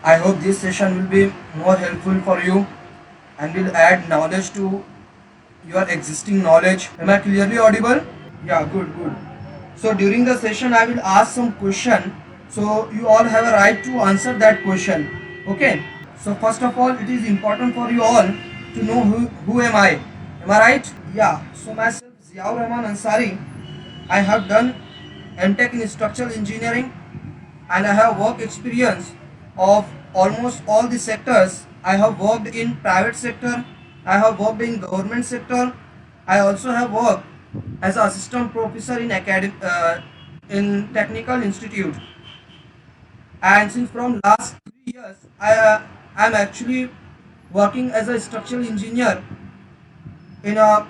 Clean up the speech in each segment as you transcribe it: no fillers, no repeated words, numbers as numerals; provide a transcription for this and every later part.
I hope this session will be more helpful for you and will add knowledge to your existing knowledge. Am I clearly audible? Yeah, good, good. So during the session, I will ask some question. So you all have a right to answer that question. Okay. So first of all, it is important for you all to know who am I. Am I right? Yeah. So myself, Ziaur Rahman Ansari. I have done MTech in structural engineering and I have work experience of almost all the sectors. I have worked in private sector, I have worked in government sector, I also have worked as an assistant professor in in technical institute. And since from last 3 years, am actually working as a structural engineer in a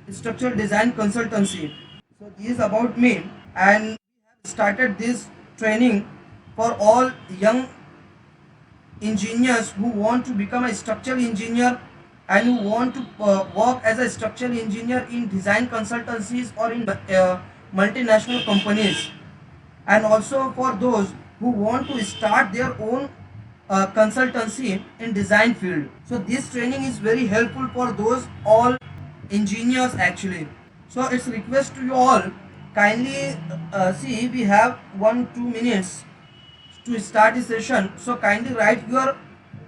structural design consultancy. So this is about me, and we have started this training for all young engineers who want to become a structural engineer and who want to work as a structural engineer in design consultancies or in multinational companies, and also for those who want to start their own consultancy in design field. So this training is very helpful for those all engineers actually. So it's request to you all, kindly see we have 1-2 minutes to start the session. So kindly write your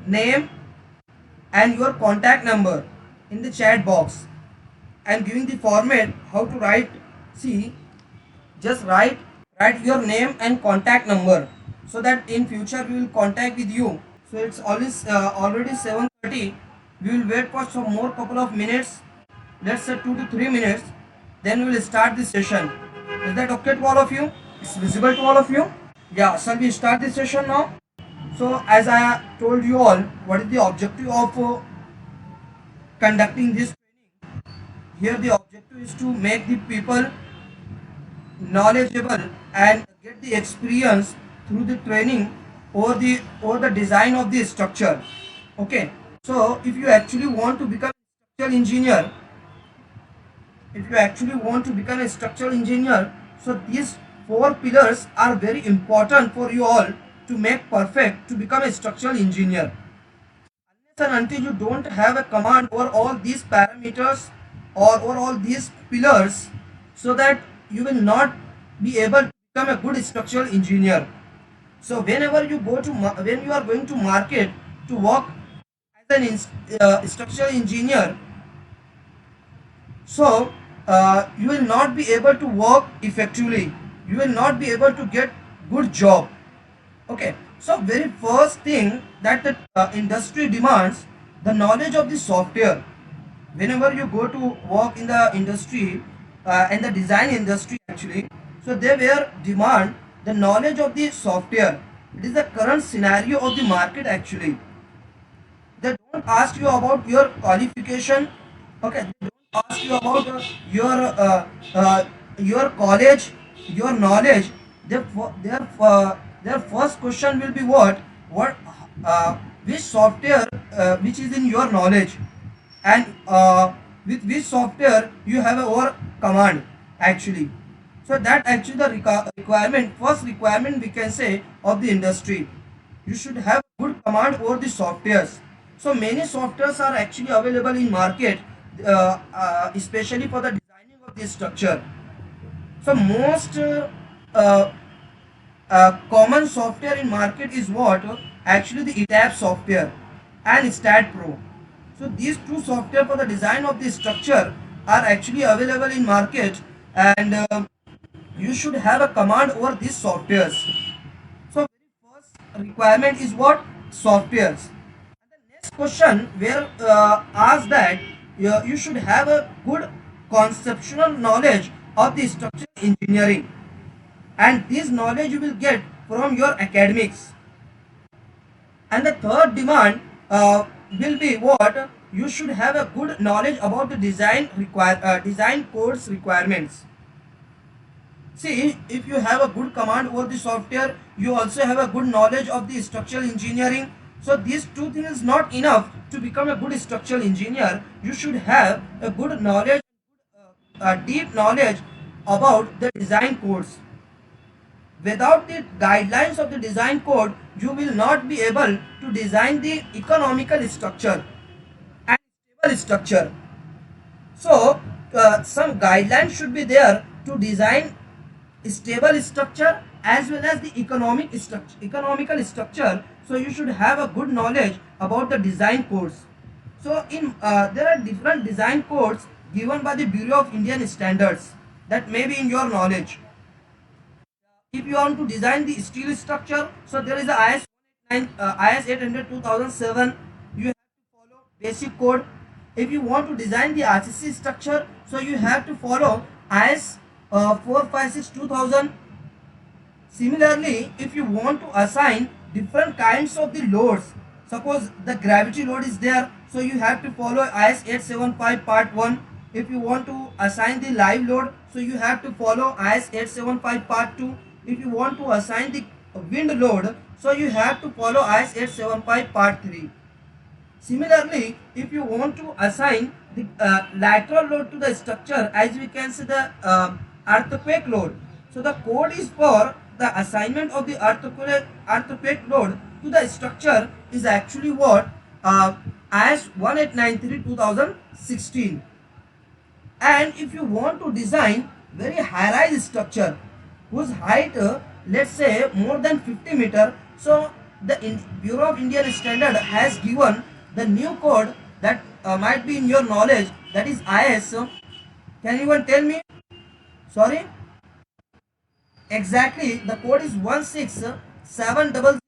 name and your contact number in the chat box. I'm giving the format how to write. See, just write your name and contact number so that in future we will contact with you. So it's always already 7:30. We will wait for some more couple of minutes. Let's say 2 to 3 minutes. Then we will start the session. Is that okay to all of you? It's visible to all of you? Yeah, shall we start the session now? So as I told you all, what is the objective of conducting this training? Here the objective is to make the people knowledgeable and get the experience through the training or the design of the structure. Okay. So if you actually want to become a structural engineer, so these four pillars are very important for you all to make perfect to become a structural engineer. Unless and until you don't have a command over all these parameters or over all these pillars, so that you will not be able to become a good structural engineer. So whenever you go to when you are going to market to work as an structural engineer, so you will not be able to work effectively, you will not be able to get good job. Okay, so very first thing that the industry demands, the knowledge of the software. Whenever you go to work in the industry in the design industry actually, so they will demand the knowledge of the software. It is the current scenario of the market actually. They don't ask you about your qualification. Okay, they don't ask you about your college, your knowledge. Their first question will be what which software which is in your knowledge, and with which software you have a over command actually. So that actually the requirement, first requirement we can say of the industry. You should have good command over the softwares. So many softwares are actually available in market, especially for the designing of this structure. So most common software in market is what? Actually the ETAP software and StatPro. So these two software for the design of the structure are actually available in market, and you should have a command over these softwares. So very first requirement is what? Softwares. And the next question where ask that you should have a good conceptual knowledge of the structural engineering, and this knowledge you will get from your academics. And the third demand will be what? You should have a good knowledge about the design codes requirements. See, if you have a good command over the software, you also have a good knowledge of the structural engineering. So these two things is not enough to become a good structural engineer. You should have a good knowledge, deep knowledge about the design codes. without the guidelines of the design code, you will not be able to design the economical structure and stable structure. So some guidelines should be there to design stable structure as well as the economical structure. So you should have a good knowledge about the design codes. So in there are different design codes given by the Bureau of Indian Standards that may be in your knowledge. If you want to design the steel structure, so there is a IS 800 2007. You have to follow basic code. If you want to design the RCC structure, so you have to follow IS 456 2000. Similarly, if you want to assign different kinds of the loads, suppose the gravity load is there, so you have to follow IS 875 part 1. If you want to assign the live load, so you have to follow IS 875 part 2. If you want to assign the wind load, so you have to follow IS 875 part 3. Similarly, if you want to assign the lateral load to the structure, as we can see the earthquake load, so the code is for the assignment of the earthquake load to the structure is actually what IS 1893 2016. And if you want to design very high rise structure whose height let's say more than 50 meter, so the Bureau of Indian Standard has given the new code that might be in your knowledge, that is IS. Can anyone tell me? Sorry, exactly, the code is 16700.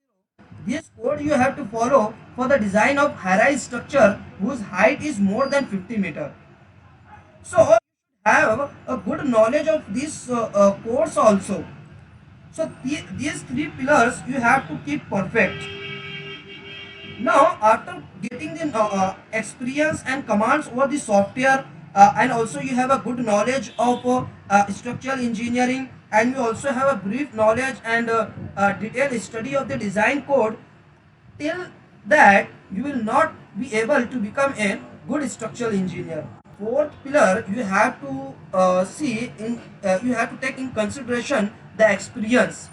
This code you have to follow for the design of high rise structure whose height is more than 50 meter. So you have a good knowledge of this codes also. So these three pillars you have to keep perfect. Now after getting the experience and commands over the software, and also you have a good knowledge of structural engineering, and you also have a brief knowledge and detailed study of the design code, till that you will not be able to become a good structural engineer. Fourth pillar, you have to you have to take in consideration the experience.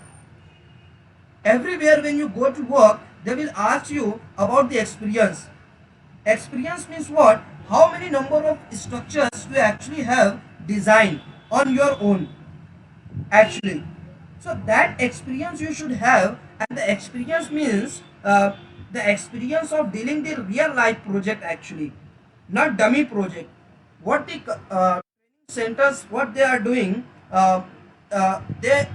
Everywhere when you go to work, they will ask you about the experience. Experience means what? How many number of structures you actually have designed on your own actually. So that experience you should have, and the experience means the experience of dealing the real life project actually, not dummy project. What the centers, what they are doing, they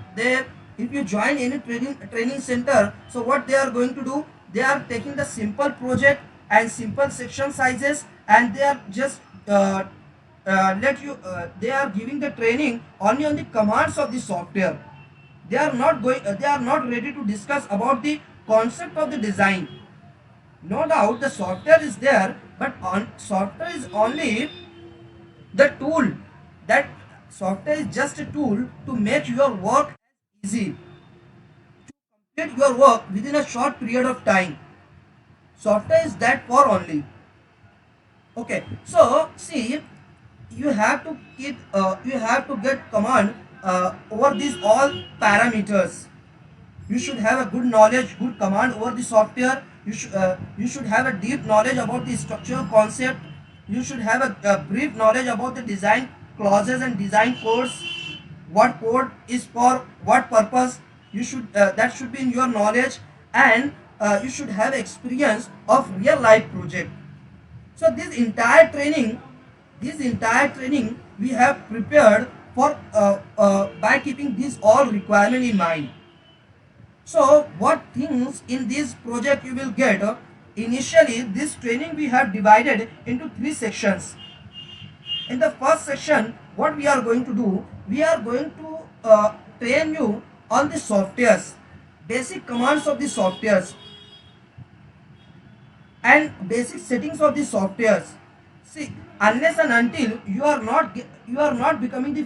if you join any training center, so what they are going to do, they are taking the simple project and simple section sizes, and they are just they are giving the training only on the commands of the software. They are not going they are not ready to discuss about the concept of the design. No doubt the software is there, but software is only the tool. That software is just a tool to make your work easy, complete your work within a short period of time. Software is that for only. Okay, so see, you have to keep you have to get command over these all parameters. You should have a good knowledge, good command over the software. You should have a deep knowledge about the structural concept. You should have a brief knowledge about the design clauses and design codes. What code is for what purpose? You should that should be in your knowledge, and you should have experience of real life project. So this entire training we have prepared for by keeping these all requirement in mind. So what things in this project you will get? Initially, this training we have divided into three sections. In the first section, what we are going to do, we are going to train you on the softwares, basic commands of the softwares, and basic settings of the softwares. See, unless and until you are not becoming the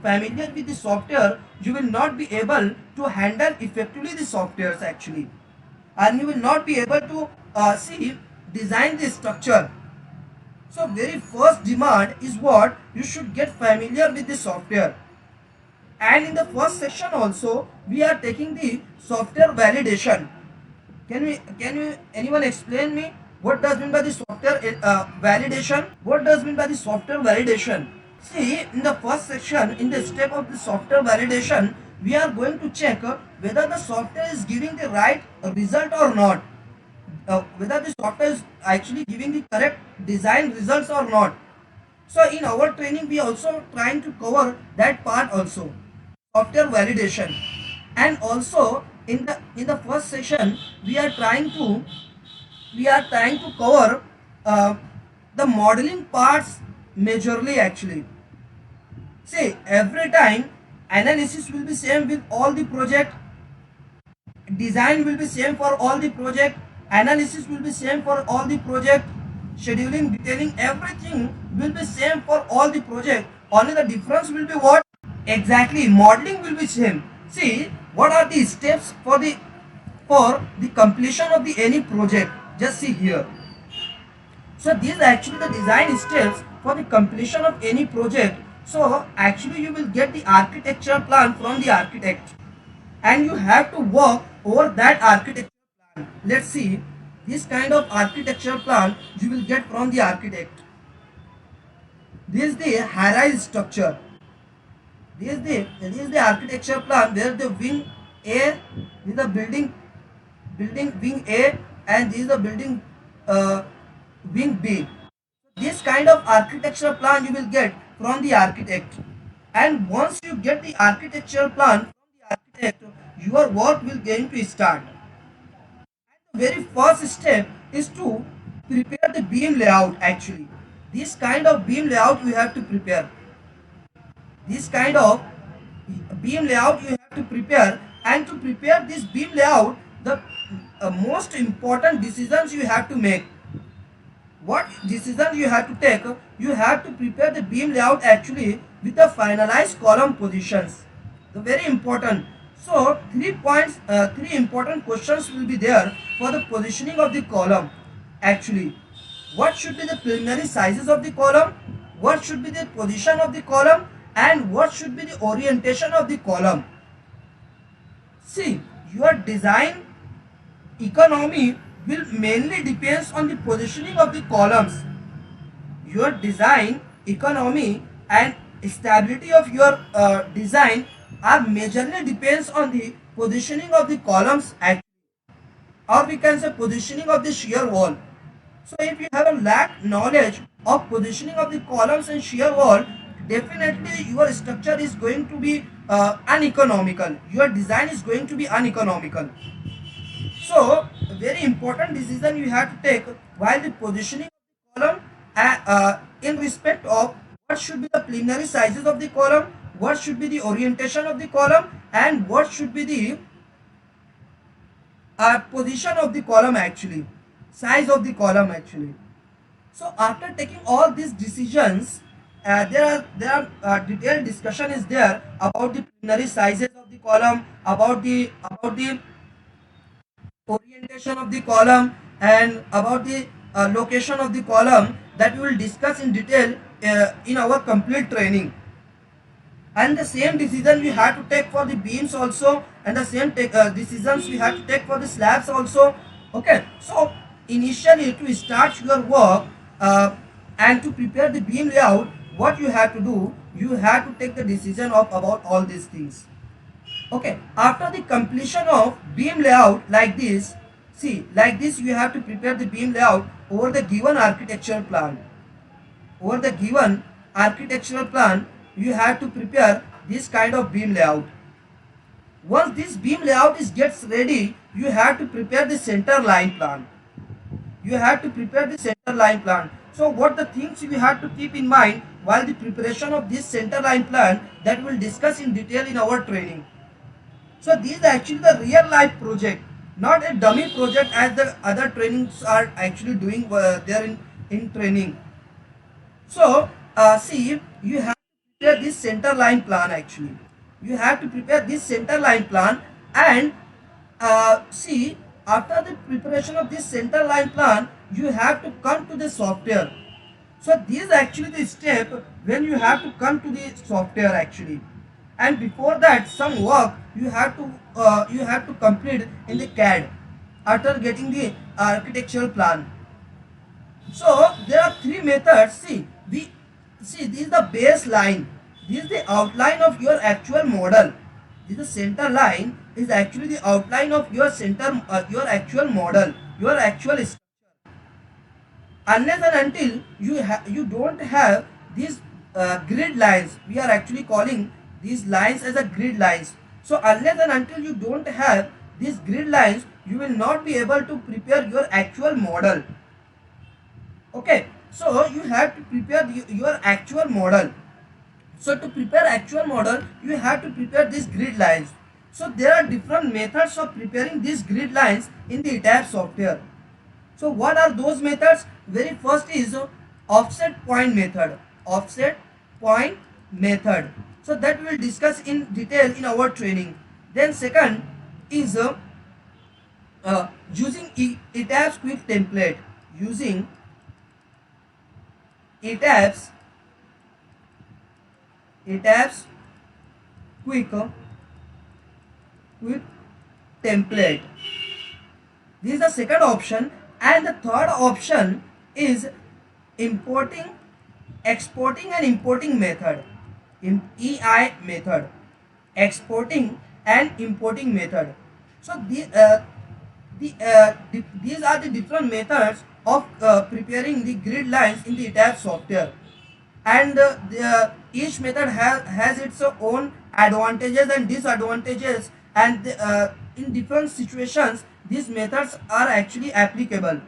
familiar with the software, you will not be able to handle effectively the softwares actually, and you will not be able to design the structure. So very first demand is what? You should get familiar with the software. And in the first section also we are taking the software validation. Can you anyone explain me what does mean by the software validation? What does mean by the software validation? See, in the first section, in the step of the software validation, we are going to check whether the software is giving the right result or not. Whether the software is actually giving the correct design results or not. So in our training, we also trying to cover that part also, software validation. And also in the first session, we are trying to cover uh, the modeling parts majorly actually. See, every time analysis will be same with all the project, design will be same for all the project, analysis will be same for all the project, scheduling, detailing, everything will be same for all the project. Only the difference will be what? Exactly, modeling will be same. See, what are the steps for the completion of the any project? Just see here. So these are actually the design steps for the completion of any project. So actually you will get the architecture plan from the architect and you have to work over that architecture plan. Let's see, this kind of architecture plan you will get from the architect. This is the high-rise structure. This is the architecture plan where the wing A, this is the building wing A, and this is the building wing B. This kind of architecture plan you will get from the architect. And once you get the architecture plan from the architect, your work will going to start. The very first step is to prepare the beam layout actually. This kind of beam layout you have to prepare. This kind of beam layout you have to prepare, and to prepare this beam layout, the most important decisions you have to make. What decisions you have to take? You have to prepare the beam layout actually with the finalized column positions. The very important. So 3 points, 3 important questions will be there for the positioning of the column. Actually, what should be the preliminary sizes of the column? What should be the position of the column? And what should be the orientation of the column? See, your design economy will mainly depends on the positioning of the columns. Your design economy and stability of your design are majorly depends on the positioning of the columns or we can say positioning of the shear wall. So if you have a lack knowledge of positioning of the columns and shear wall, definitely your structure is going to be uneconomical. Your design is going to be uneconomical. So very important decision you have to take while the positioning of the column in respect of what should be the preliminary sizes of the column, what should be the orientation of the column, and what should be the position of the column actually, size of the column actually. So after taking all these decisions, there are detailed discussion is there about the preliminary sizes of the column, about the orientation of the column, and about the location of the column that we will discuss in detail in our complete training. And the same decision we have to take for the beams also, and the same decisions we have to take for the slabs also. Okay, so initially to start your work and to prepare the beam layout, what you have to do, you have to take the decision of about all these things. Okay, after the completion of beam layout like this, see, like this you have to prepare the beam layout over the given architectural plan. Over the given architectural plan, you have to prepare this kind of beam layout. Once this beam layout gets ready, you have to prepare the center line plan. You have to prepare the center line plan. So what the things you have to keep in mind while the preparation of this center line plan, that we'll discuss in detail in our training. So these are actually the real life project, not a dummy project as the other trainings are actually doing there in training. So see, you have to prepare this center line plan actually. You have to prepare this center line plan, and see, after the preparation of this center line plan, you have to come to the software. So this is actually the step when you have to come to the software actually. and before that some work you have to complete in the CAD after getting the architectural plan. So there are three methods. See this is the baseline. This is the outline of your actual model. This is the center line is actually the outline of your your actual model, your actual unless and until you don't have these grid lines. We are actually calling these lines as a grid lines. So unless and until you don't have these grid lines, you will not be able to prepare your actual model. Okay, so you have to prepare your actual model. So to prepare actual model, you have to prepare these grid lines. So there are different methods of preparing these grid lines in the ETABS software. So what are those methods? Very first is offset point method. Offset point method. So that we will discuss in detail in our training. Then second is using ETABS quick template. Using ETABS quick template. This is the second option, and the third option is importing, exporting and importing method. In EI method, exporting and importing method. So these are the different methods of preparing the grid lines in the ETABS software, and each method has its own advantages and disadvantages, and in different situations these methods are actually applicable.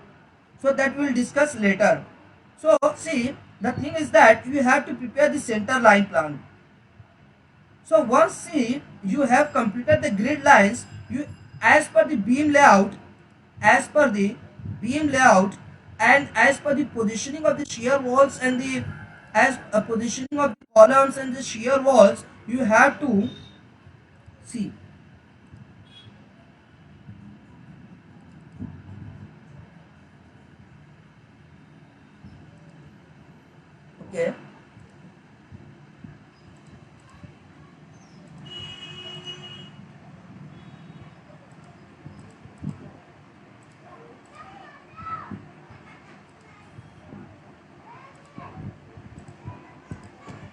So that we will discuss later. So see, the thing is that you have to prepare the center line plan. So once see you have completed the grid lines, you as per the beam layout, as per the beam layout and as per the positioning of the shear walls and the as a positioning of the columns and the shear walls, you have to see. Okay.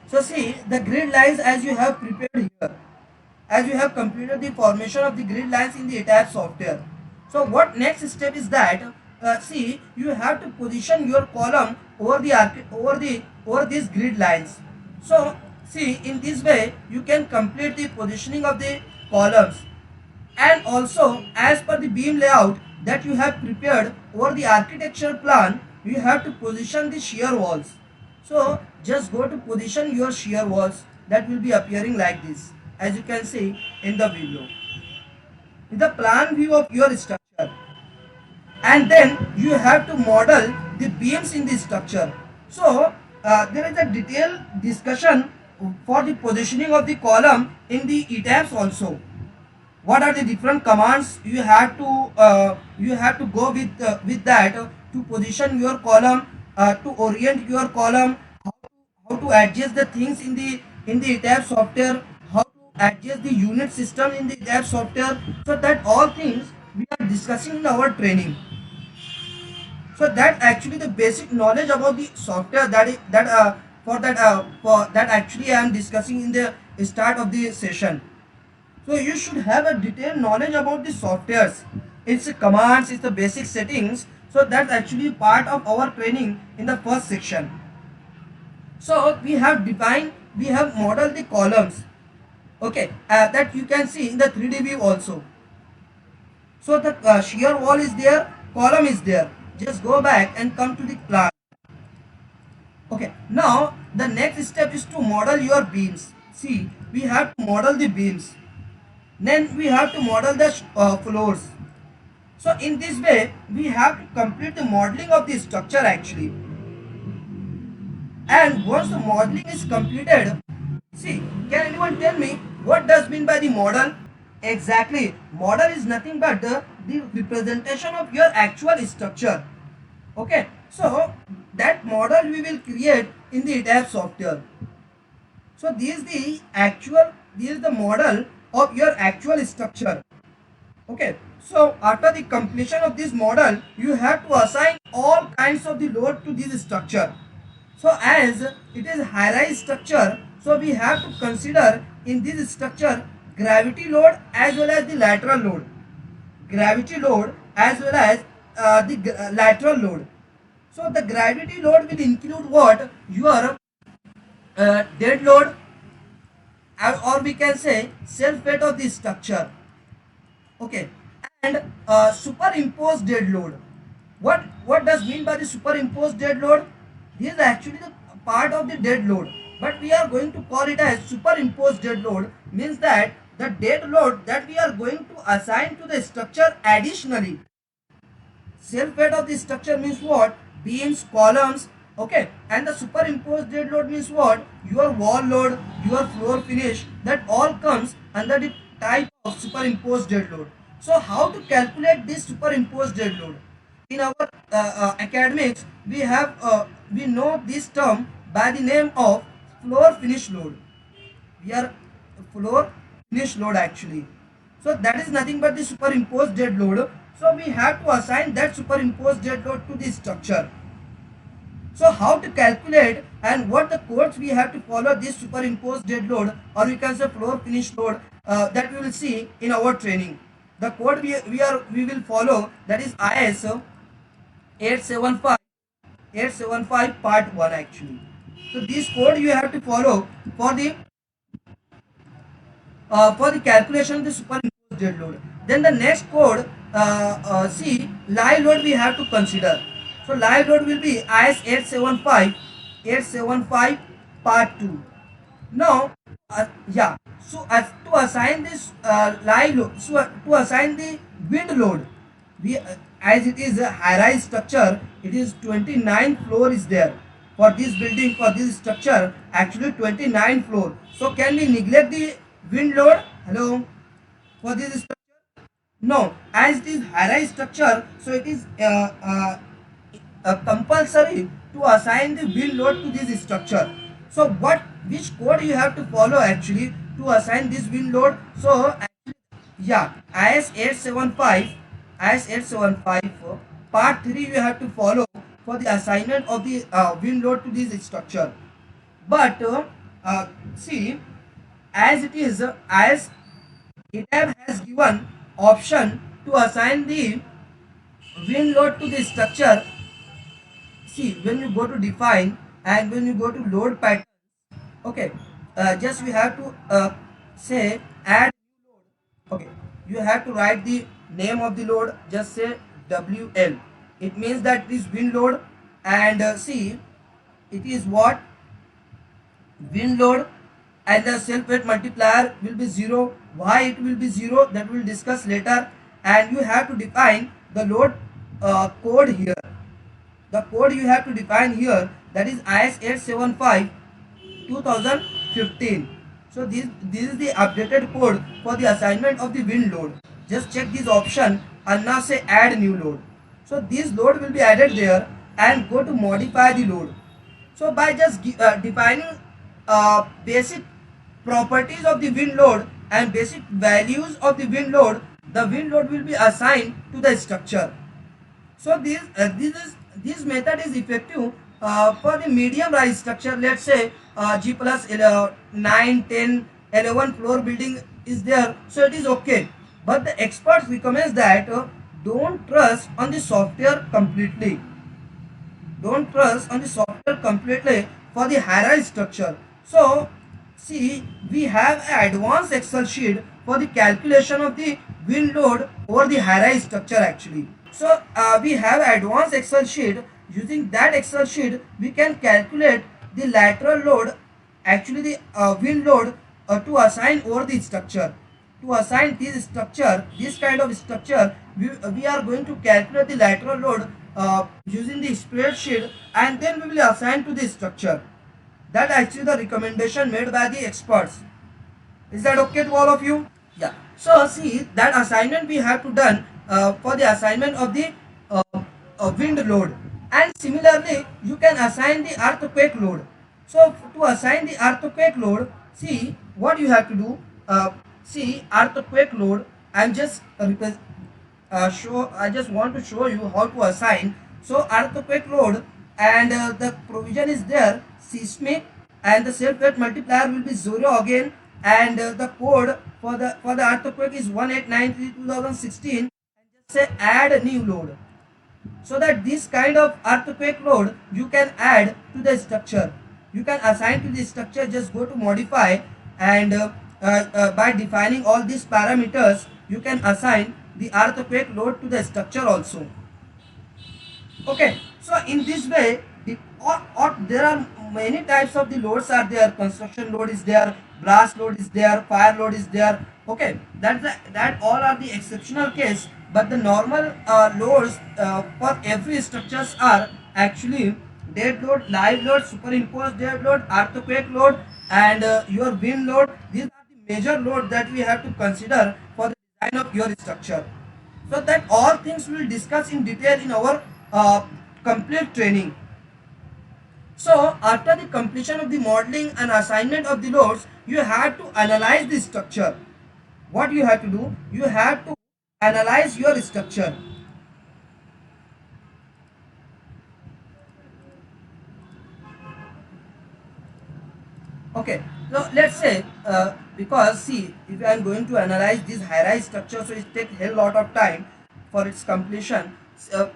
So see the grid lines as you have prepared here, as you have completed the formation of the grid lines in the ETABS software. So what next step is that see you have to position your column over over these grid lines. So see in this way you can complete the positioning of the columns, and also as per the beam layout that you have prepared over the architecture plan, you have to position the shear walls. So just go to position your shear walls, that will be appearing like this as you can see in the video, in the plan view of your structure, and then you have to model the beams in the structure. So there is a detailed discussion for the positioning of the column in the ETABS also. What are the different commands you have to go with that to position your column, to orient your column, how to adjust the things in the ETABS software, how to adjust the unit system in the ETABS software. So that all things we are discussing in our training. So that actually the basic knowledge about the software for that actually I am discussing in the start of the session. So you should have a detailed knowledge about the softwares, its commands, its the basic settings. So that's actually part of our training in the first section. So we have modeled the columns. Okay, that you can see in the 3D view also. So the shear wall is there, column is there. Just go back and come to the plan. Okay, now the next step is to model your beams. See, we have to model the beams. Then we have to model the floors. So in this way, we have to complete the modeling of the structure actually. And once the modeling is completed, see, can anyone tell me what does mean by the model? Exactly, model is nothing but the representation of your actual structure. Okay, so that model we will create in the ETABS software. So this is the actual this is the model of your actual structure. Okay, so after the completion of this model, you have to assign all kinds of the load to this structure. So as it is high-rise structure, so we have to consider in this structure gravity load as well as the lateral load. Gravity load as well as the lateral load. So the gravity load will include what? Your dead load, or we can say self weight of the structure. Okay, and superimposed dead load. What does mean by the superimposed dead load? This is actually the part of the dead load, but we are going to call it as superimposed dead load. Means that the dead load that we are going to assign to the structure additionally. Self weight of the structure means what? Beams, columns, okay, and the superimposed dead load means what? Your wall load, your floor finish, that all comes under the type of superimposed dead load. So how to calculate this superimposed dead load? In our academics, we know this term by the name of floor finish load. We are floor finish load actually. So that is nothing but the superimposed dead load. So we have to assign that superimposed dead load to the structure. So how to calculate and what the codes we have to follow this superimposed dead load, or we can say floor finish load, that we will see in our training. The code we will follow, that is ISO 875 part 1 actually. So this code you have to follow for the calculation of the superimposed dead load. Then the next code, see, live load we have to consider. So live load will be IS 875 part 2. Now, yeah. So to assign this live load, so to assign the wind load, we as it is a high-rise structure, it is 29 floor is there for this building, for this structure. Actually 29 floor. So can we neglect the wind load? Hello, for this structure? No, as it is high-rise structure, so it is compulsory to assign the wind load to this structure. So which code you have to follow actually to assign this wind load? So yeah, IS 875 part 3 you have to follow for the assignment of the wind load to this structure. But see, as it is as ETAB has given option to assign the wind load to the structure. See, when you go to define and when you go to load pattern, okay, just we have to say add new load. Okay, you have to write the name of the load, just say WL. It means that this wind load, and see, it is what? Wind load, and the self weight multiplier will be 0. Why it will be 0, that we will discuss later. And you have to define the load code here. The code you have to define here, that is IS 875 2015. So this is the updated code for the assignment of the wind load. Just check this option and now say add new load. So this load will be added there, and go to modify the load. So by just defining basic properties of the wind load and basic values of the wind load will be assigned to the structure. So this method is effective for the medium rise structure. Let's say G plus 9, 10, 11 floor building is there, so it is okay. But the experts recommend that don't trust on the software completely. Don't trust on the software completely for the high-rise structure. So see, we have an advanced Excel sheet for the calculation of the wind load over the high-rise structure actually. So we have advanced Excel sheet. Using that Excel sheet, we can calculate the lateral load, actually the wind load to assign over the structure. To assign this structure, this kind of structure, we are going to calculate the lateral load using the spreadsheet, and then we will assign to the structure. That actually the recommendation made by the experts. Is that okay to all of you? Yeah. So see, that assignment we have to done for the assignment of the wind load, and similarly you can assign the earthquake load. So to assign the earthquake load, see what you have to do. uh, see earthquake load. I'm just show. I just want to show you how to assign. So earthquake load, and the provision is there seismic, and the self weight multiplier will be 0 again, and the code for the earthquake is 1893/2016, and just say add a new load, so that this kind of earthquake load you can add to the structure. You can assign to the structure, just go to modify, and by defining all these parameters you can assign the earthquake load to the structure also. Okay, so in this way, or there are many types of the loads are there. Construction load is there, blast load is there, fire load is there. Okay, that all are the exceptional case. But the normal loads for every structures are actually dead load, live load, superimposed dead load, earthquake load, and your wind load. These are the major load that we have to consider for the design of your structure. So that all things we will discuss in detail in our complete training. So after the completion of the modeling and assignment of the loads, you have to analyze the structure. What you have to do? You have to analyze your structure. Okay, so let's say because see, if I am going to analyze this high-rise structure, so it takes a hell lot of time for its completion. Uh,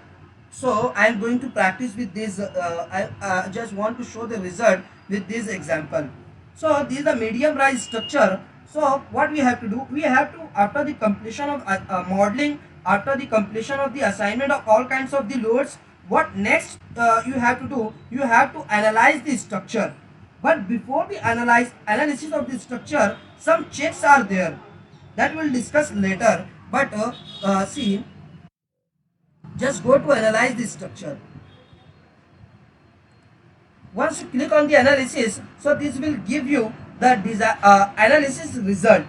so I am going to practice with this. I just want to show the result with this example. So this is the medium rise structure. So what we have to do? We have to, after the completion of modeling, after the completion of the assignment of all kinds of the loads, what next you have to do? You have to analyze the structure. But before we analysis of the structure, some checks are there that we'll discuss later. But see, just go to analyze the structure. Once you click on the analysis, so this will give you the analysis result.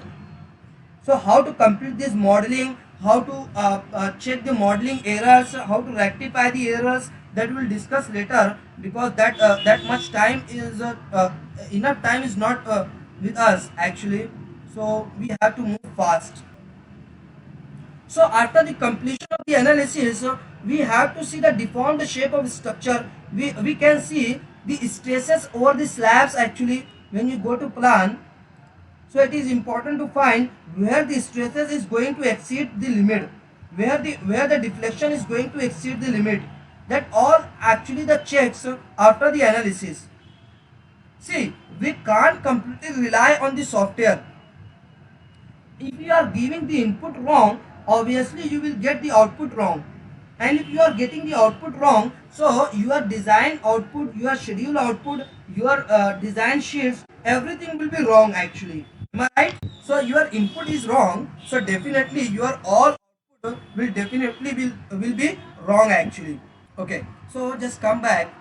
So how to complete this modeling, how to check the modeling errors, how to rectify the errors, that we'll discuss later, because that much time is enough time is not with us actually. So we have to move fast. So after the completion of the analysis, we have to see the deformed shape of structure. We can see the stresses over the slabs actually when you go to plan. So it is important to find where the stresses is going to exceed the limit, where the deflection is going to exceed the limit. That all actually the checks after the analysis. See, we can't completely rely on the software. If you are giving the input wrong, obviously you will get the output wrong. And if you are getting the output wrong, so your design output, your schedule output, your design sheets, everything will be wrong actually. Am I right? So your input is wrong, so definitely your all output will definitely will be wrong actually. Okay, so just come back.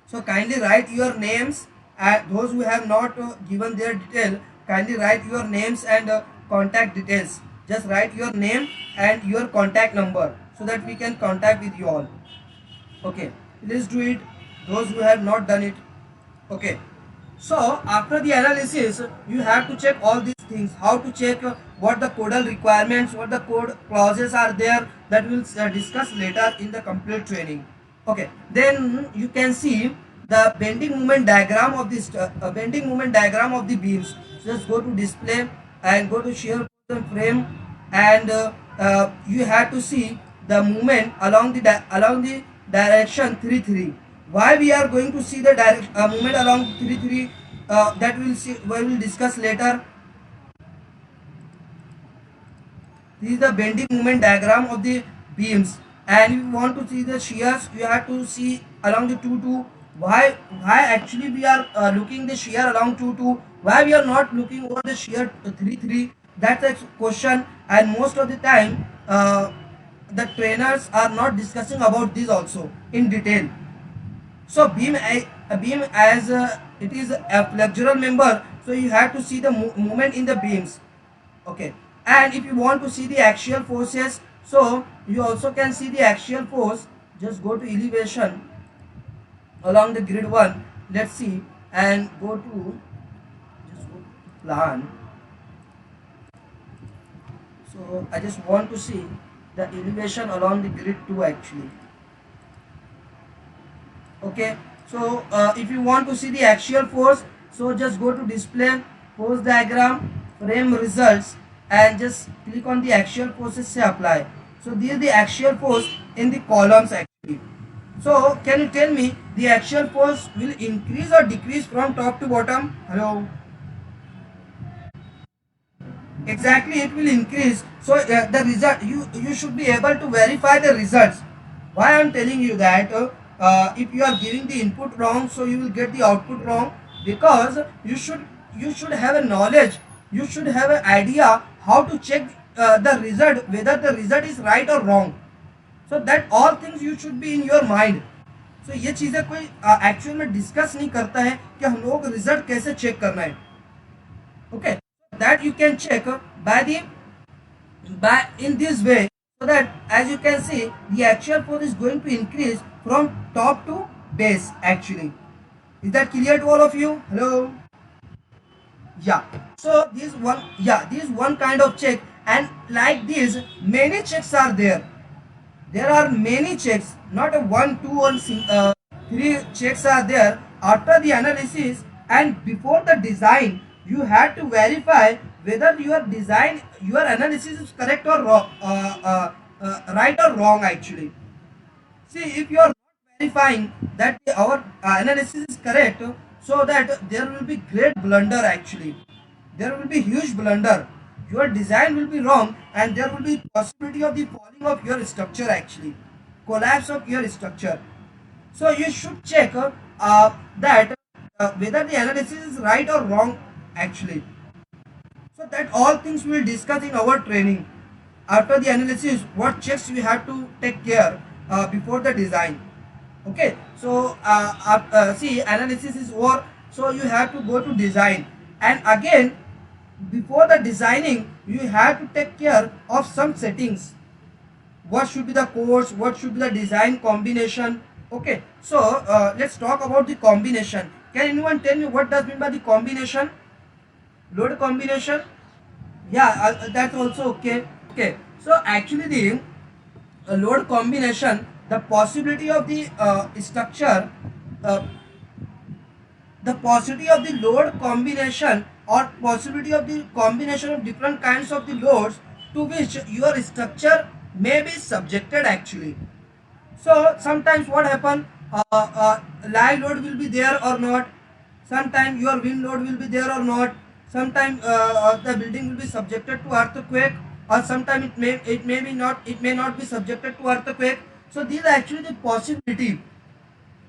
So kindly write your names, and those who have not given their detail, kindly write your names and contact details. Just write your name and your contact number so that we can contact with you all. Okay, please do it. Those who have not done it. Okay. So after the analysis, you have to check all these things. How to check what the codal requirements, what the code clauses are there, that we'll discuss later in the complete training. Okay, then you can see the bending moment diagram of this bending moment diagram of the beams. Just go to display and go to shear frame, and you have to see the movement along the direction 3 3. Why we are going to see the direct movement along 3 3, that we will discuss later. This is the bending moment diagram of the beams, and if you want to see the shears, you have to see along the 2 2. Why actually we are looking the shear along 2 2? Why we are not looking over the shear 3 3? That's a question, and most of the time the trainers are not discussing about this also in detail. So a beam as it is a flexural member, so you have to see the movement in the beams. Okay, and if you want to see the axial forces, so you also can see the axial force. Just go to elevation along the grid 1. Let's see, and go to, just go. plan. So I just want to see the elevation along the grid 2 actually. Okay, so if you want to see the axial force, so just go to display force diagram, frame results, and just click on the axial forces say apply. So this is the axial force in the columns actually. So can you tell me the axial force will increase or decrease from top to bottom? Hello. Exactly, it will increase. So the result, you should be able to verify the results. Why I am telling you that if you are giving the input wrong, so you will get the output wrong, because you should have a knowledge, you should have an idea how to check the result, whether the result is right or wrong. So that all things you should be in your mind. So ये चीजें कोई actual में discuss नहीं करता है कि हम लोग रिजल्ट कैसे चेक करना है. Okay, that you can check by in this way, so that as you can see the actual force is going to increase from top to base actually. Is that clear to all of you? Hello. Yeah, so this one kind of check, and like this many checks are there. There are many checks, not a one, two, or three checks are there after the analysis, and before the design you had to verify whether your design, your analysis is correct or wrong, right or wrong actually. See, if you are not verifying that our analysis is correct, so that there will be great blunder actually. There will be huge blunder. Your design will be wrong, and there will be possibility of the falling of your structure actually, collapse of your structure. So you should check that whether the analysis is right or wrong actually. So that all things we will discuss in our training. After the analysis, what checks we have to take care before the design. Okay, so see, analysis is over, so you have to go to design, and again before the designing you have to take care of some settings. What should be the course, what should be the design combination. Okay, so let's talk about the combination. Can anyone tell me what does mean by the combination? Load combination. Yeah, that's also okay. Okay, so actually the load combination, the possibility of the structure, uh, the possibility of the load combination, or possibility of the combination of different kinds of the loads to which your structure may be subjected actually. So sometimes what happen, live load will be there or not, sometimes your wind load will be there or not, sometimes the building will be subjected to earthquake, or sometimes it may be not, it may not be subjected to earthquake. So these are actually the possibility.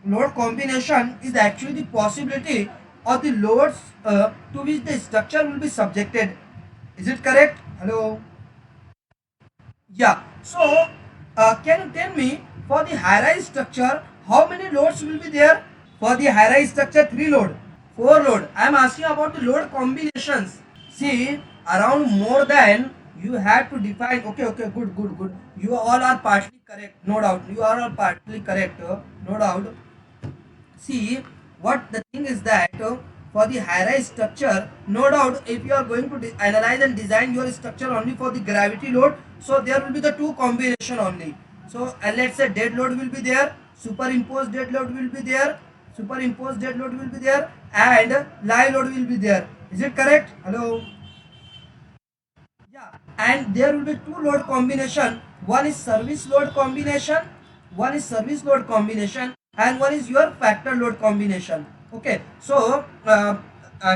Load combination is actually the possibility of the loads to which the structure will be subjected. Is it correct? Hello. Yeah. So, can you tell me for the high-rise structure how many loads will be there? For the high-rise structure, 3 load, 4 load. I am asking about the load combinations. See, around more than you have to define. Okay, okay, good, good, good. You all are partly correct, no doubt. You are all partly correct, no doubt. See, what the thing is that for the high-rise structure, no doubt if you are going to analyze and design your structure only for the gravity load, so there will be the two combination only. So let's say dead load will be there, superimposed dead load will be there, superimposed dead load will be there, and live load will be there. Is it correct? Hello. Yeah, and there will be two load combination. One is service load combination, one is service load combination, and one is your factor load combination. Okay, so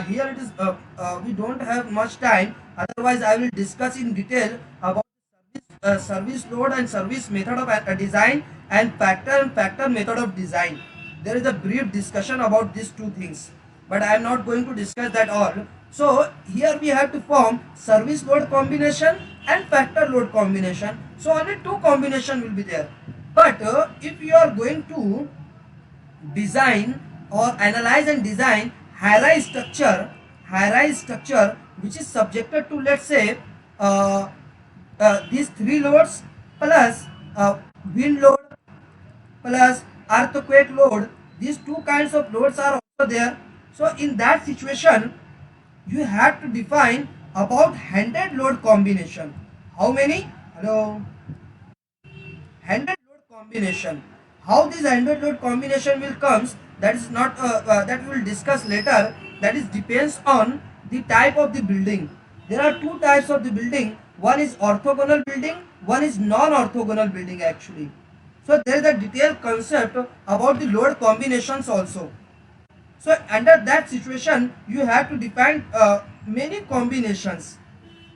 here it is. We don't have much time. Otherwise, I will discuss in detail about service load and service method of design, and factor method of design. There is a brief discussion about these two things, but I am not going to discuss that all. So here we have to form service load combination and factor load combination. So only two combination will be there. But if you are going to design or analyze and design high-rise structure which is subjected to, let's say, uh, these three loads plus wind load plus earthquake load, these two kinds of loads are also there. So in that situation, you have to define about 100 load combination. How many? Hello? 100 load combination. How this 100 load combination will comes, that is not that we will discuss later. That is depends on the type of the building. There are two types of the building. One is orthogonal building, one is non-orthogonal building actually. So there is a detailed concept about the load combinations also. So under that situation, you have to define many combinations.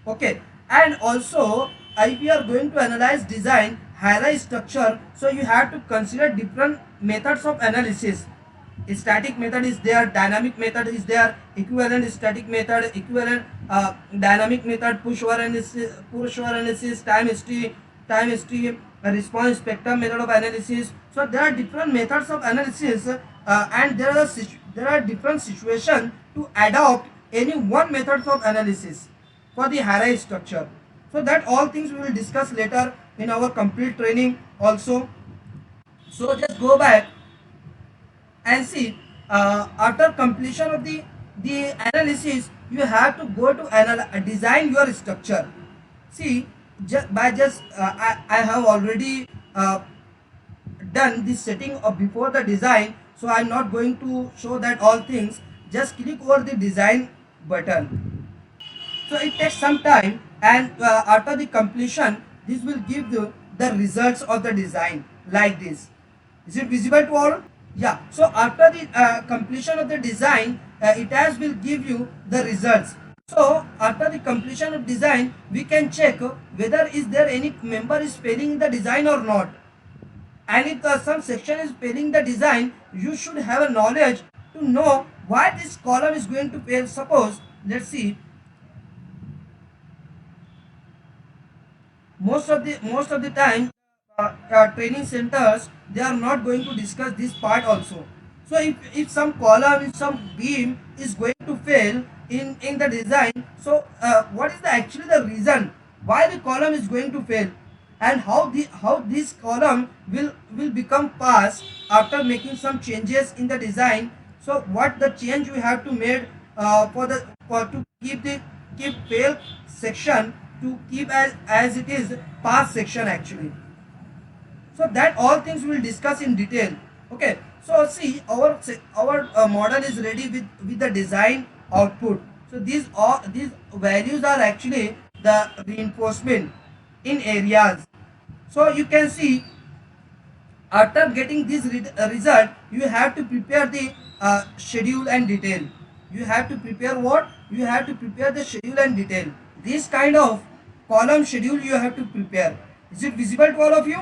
Okay, and also if you are going to analyze design high-rise structure, so you have to consider different methods of analysis. Static method is there, dynamic method is there, equivalent static method, equivalent dynamic method, push over analysis, time history, response spectrum method of analysis. So there are different methods of analysis, and there are different situations to adopt any one method of analysis for the hierarchy structure. So that all things we will discuss later in our complete training also. So just go back and see, after completion of the analysis, you have to go to design your structure. See, I have already done this setting of before the design, so I'm not going to show that all things. Just click over the design button. So it takes some time, and after the completion, this will give the results of the design like this. Is it visible to all? Yeah. So after the completion of the design, it has will give you the results. So after the completion of design, we can check whether is there any member is failing in the design or not. And if some section is failing the design, you should have a knowledge to know why this column is going to fail. Suppose, let's see, most of the time training centers, they are not going to discuss this part also. So if some column, if some beam is going to fail in the design, so what is the actually the reason why the column is going to fail, and how this column will become pass after making some changes in the design. So what the change we have to made for to keep the keep fail section to keep as it is pass section actually. So that all things we will discuss in detail. Okay, so see, our model is ready with the design output. So these values are actually the reinforcement in areas. So you can see, after getting this result, you have to prepare the schedule and detail. You have to prepare what? You have to prepare the schedule and detail. This kind of column schedule you have to prepare. Is it visible to all of you?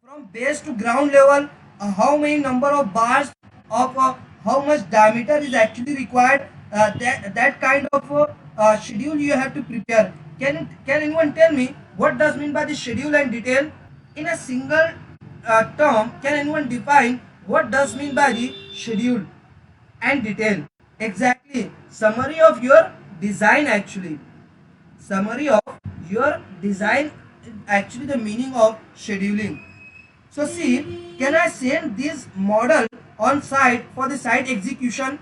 From base to ground level, how many number of bars of how much diameter is actually required, that kind of schedule you have to prepare. Can anyone tell me what does mean by the schedule and detail in a single term? Can anyone define what does mean by the schedule and detail? Exactly, summary of your design actually. Summary of your design is actually the meaning of scheduling. So see, can I send this model on site for the site execution?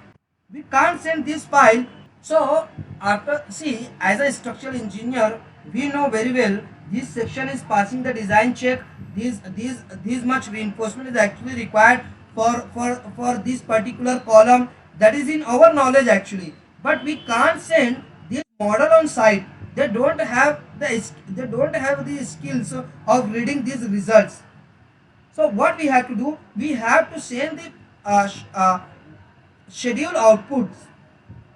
We can't send this file. So after, see, as a structural engineer, we know very well this section is passing the design check. This much reinforcement is actually required for this particular column. That is in our knowledge actually. But we can't send this model on site. They don't have the skills of reading these results. So what we have to do, we have to send the schedule outputs,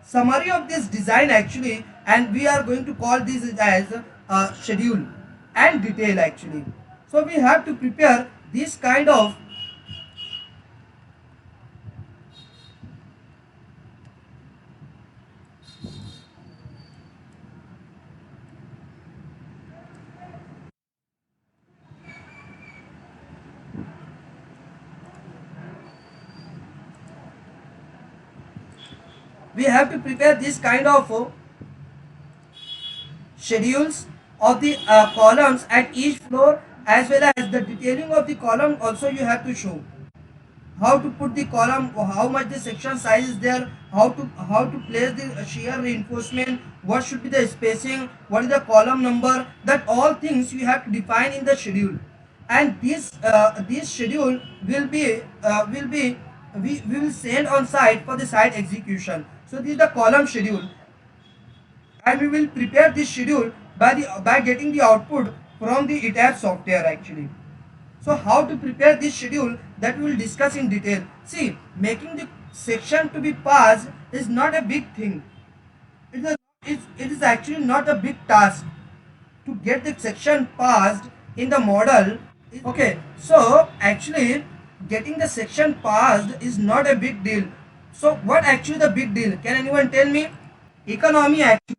summary of this design actually, and we are going to call this as schedule and detail actually. So we have to prepare this kind of this kind of schedules of the columns at each floor, as well as the detailing of the column also you have to show. how to put the column, how much the section size is there, how to place the shear reinforcement, what should be the spacing, what is the column number, that all things you have to define in the schedule. And this schedule will be we will send on site for the site execution. So this is the column schedule, and we will prepare this schedule by getting the output from the ETAP software actually. So how to prepare this schedule, that we will discuss in detail. See, making the section to be passed is not a big thing. It is actually not a big task to get the section passed in the model. Okay, so actually getting the section passed is not a big deal. So what actually the big deal? Can anyone tell me? Economy actually.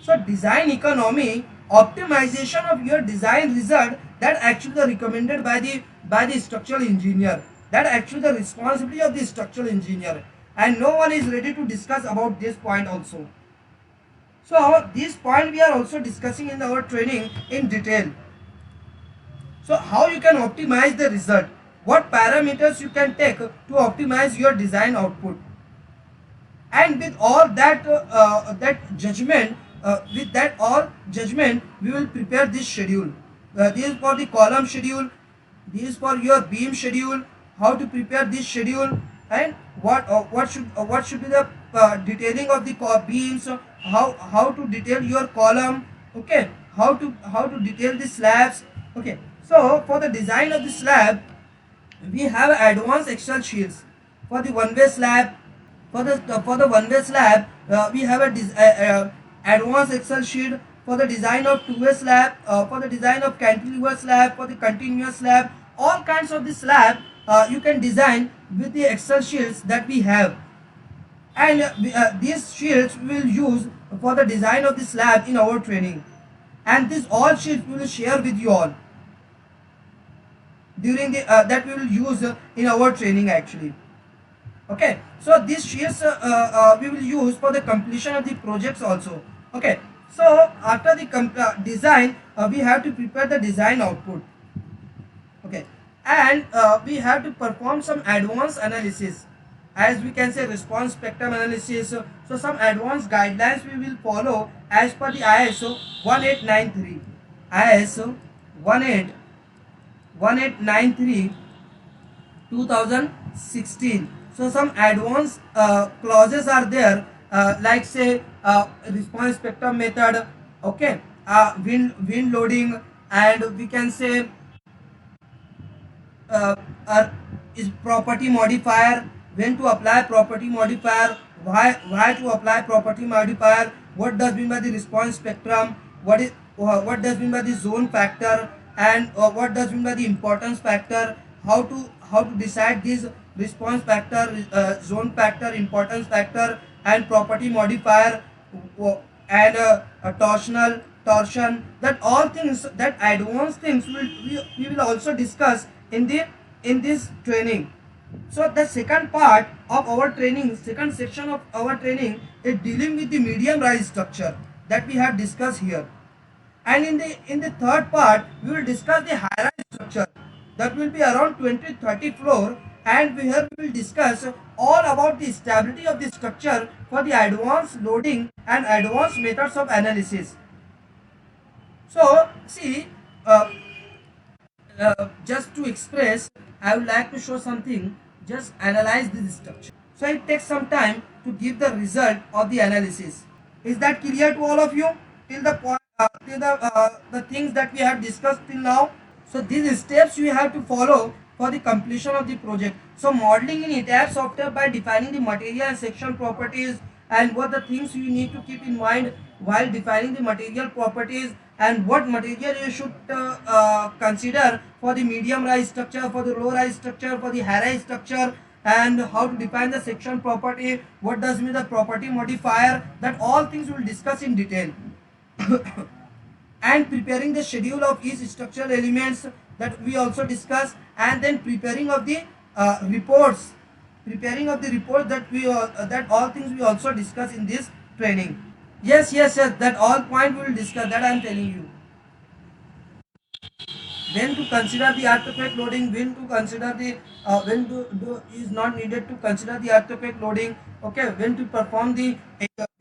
So design economy, optimization of your design result, that actually the recommended by the structural engineer. That actually the responsibility of the structural engineer, and no one is ready to discuss about this point also. So this point we are also discussing in our training in detail. So how you can optimize the result? What parameters you can take to optimize your design output? And with all that with that all judgment, we will prepare this schedule. This is for the column schedule. This is for your beam schedule. How to prepare this schedule, and what should be the detailing of the beams. How to detail your column. Okay. How to detail the slabs. Okay. So for the design of the slab, we have advanced Excel sheets for the one-way slab. For the one-way slab, we have a advanced Excel sheet for the design of two-way slab, for the design of cantilever slab, for the continuous slab. All kinds of the slab you can design with the Excel sheets that we have, and these sheets we will use for the design of the slab in our training. And these all sheets we will share with you all during the that we will use in our training actually. Okay, so these sheets we will use for the completion of the projects also. Okay, so after the design, we have to prepare the design output. Okay, and we have to perform some advanced analysis, as we can say response spectrum analysis. So some advanced guidelines we will follow as per the ISO 1893. ISO 1893 2016. So some advanced clauses are there, like say response spectrum method. Okay, wind loading, and we can say uh, uh, is property modifier, when to apply property modifier, why to apply property modifier, what does mean by the response spectrum, what does mean by the zone factor, and what does mean by the importance factor, how to decide this response factor, zone factor, importance factor, and property modifier, and torsion, that all things, that advanced things we will also discuss in this training. So the second part of our training, second section of our training, is dealing with the medium rise structure that we have discussed here. And in the third part, we will discuss the high rise structure that will be around 20-30 floor, and here we will discuss all about the stability of the structure for the advanced loading and advanced methods of analysis. So see, just to express, I would like to show something. Just analyze this structure. So it takes some time to give the result of the analysis. Is that clear to all of you till the point, till the things that we have discussed till now? So these steps you have to follow for the completion of the project. So modeling in ETAP software by defining the material and section properties, and what the things you need to keep in mind while defining the material properties, and what material you should consider for the medium rise structure, for the low rise structure, for the high rise structure, and how to define the section property, what does mean the property modifier, that all things we will discuss in detail. And preparing the schedule of each structural elements, that we also discuss, and then preparing of the reports, that we that all things we also discuss in this training. Yes, that all point we will discuss, that I am telling you. when to consider the earthquake loading, when to consider the when to is not needed to consider the earthquake loading. Okay, when to perform the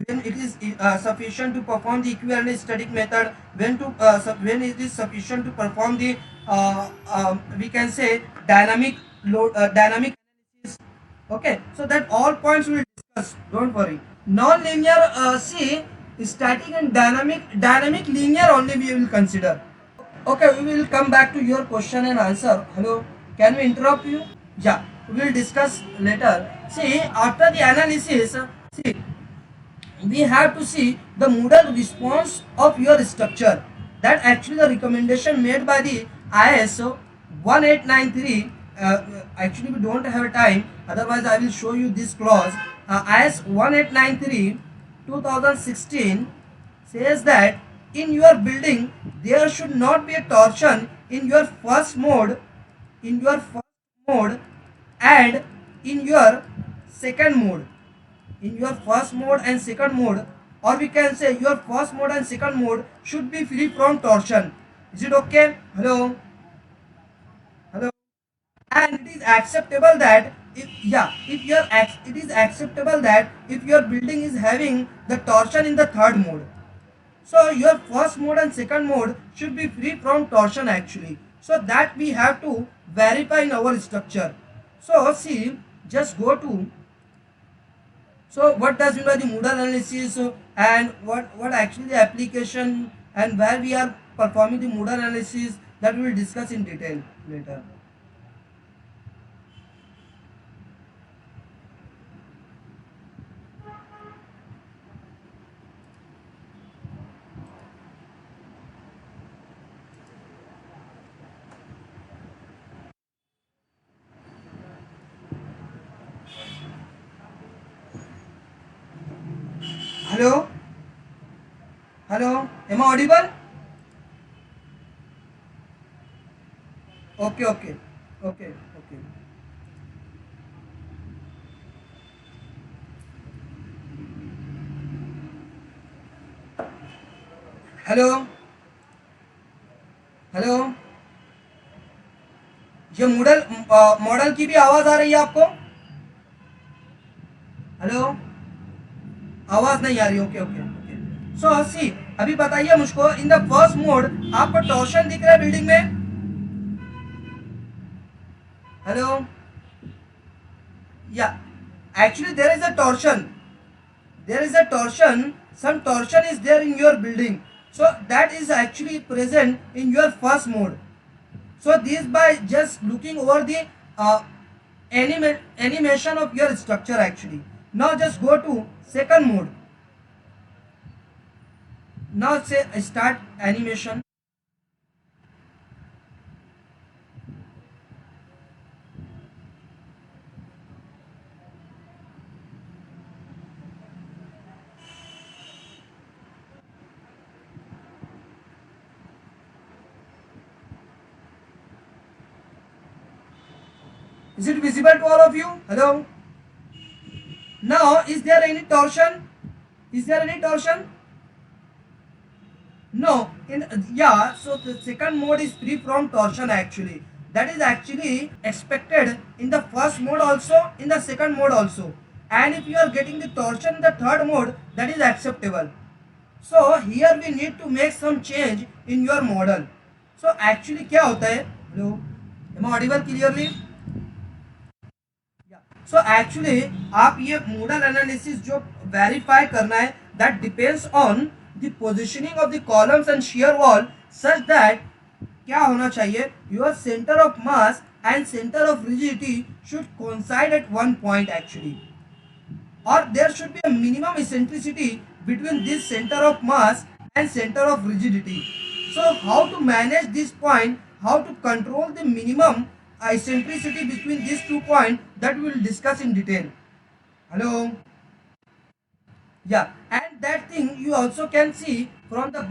when it is sufficient to perform the equivalent static method, when to when it is sufficient to perform the we can say dynamic load dynamic analysis. Okay, so that all points we will discuss, don't worry. Non-linear, see, static and dynamic linear only we will consider. Okay, we will come back to your question and answer. Hello, can we interrupt you? Yeah, we will discuss later. See, after the analysis, see, we have to see the modal response of your structure. That actually the recommendation made by the ISO 1893. Actually, we don't have time. Otherwise, I will show you this clause. IS 1893 2016 says that in your building there should not be a torsion in your first mode, in your first mode, and in your second mode, in your first mode and second mode, or we can say your first mode and second mode should be free from torsion. Is it okay? Hello, hello. And it is acceptable that if, yeah, if your it is acceptable that if your building is having the torsion in the third mode, so your first mode and second mode should be free from torsion actually. So that we have to verify in our structure. So see, just go to, so what does mean by the modal analysis, and what actually the application and where we are performing the modal analysis, that we will discuss in detail later. Hello, hello, am I audible? Okay, okay, okay, okay. Hello, hello, ये model model की भी आवाज आ रही है आपको? Hello, आवाज नहीं आ रही? Okay okay okay. So see, अभी बताइए मुझको, इन द फर्स्ट मोड आपको टॉर्शन दिख रहा है बिल्डिंग में? Hello, yeah actually there is a torsion, there is a torsion, some torsion is there in your building, so that is actually present in your first mode. So this by just looking over the animation of your structure actually. Now just go to second mode. Now say start animation. Is it visible to all of you? Hello. Now is there any torsion? Is there any torsion? No. In yeah, so the second mode is free from torsion actually. That is actually expected in the first mode also, in the second mode also. And if you are getting the torsion in the third mode, that is acceptable. So here we need to make some change in your model. So actually क्या होता है? Hello, am I audible clearly? So actually आप ये modal analysis जो verify करना है, that depends on the positioning of the columns and shear wall such that क्या होना चाहिए, your centre of mass and centre of rigidity should coincide at one point actually, और there should be a minimum eccentricity between this centre of mass and center of rigidity. So how to manage this point, how to control the minimum eccentricity between these 2 points, that we will discuss in detail. Hello, yeah, and that thing you also can see from the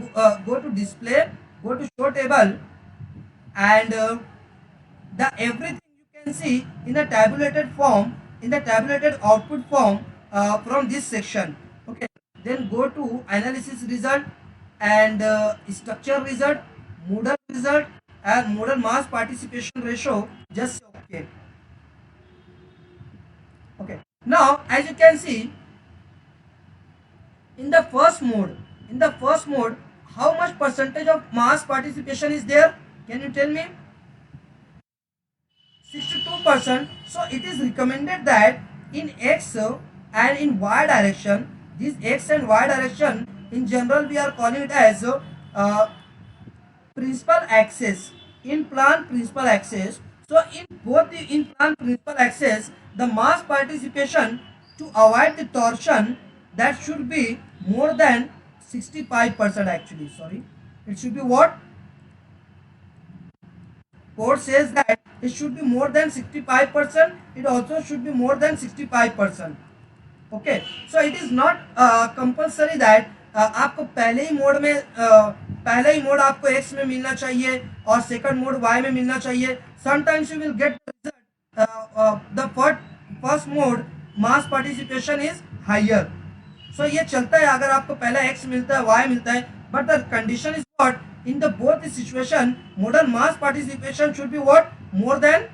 go to display, go to show table, and the everything you can see in the tabulated form, in the tabulated output form from this section. Okay, then go to analysis result and structure result, model result, and modal mass participation ratio, just say okay. Okay, now as you can see, in the first mode, how much percentage of mass participation is there? Can you tell me? 62%. So it is recommended that in x and in y direction, this x and y direction in general we are calling it as principal axis, in plan principal axis. So in both the in plan principal axis, the mass participation, to avoid the torsion, that should be more than 65% actually. Sorry, it should be what? Code says that it should be more than 65%. It also should be more than 65%. Okay, so it is not compulsory that आपको पहले ही mode आपको x में मिलना चाहिए और second mode Y में मिलना चाहिए. Sometimes you will get the first mode mass participation is higher. So ये चलता है अगर आपको पहला एक्स मिलता है वाई मिलता है, but the condition is what in the both situation model mass participation should be what more than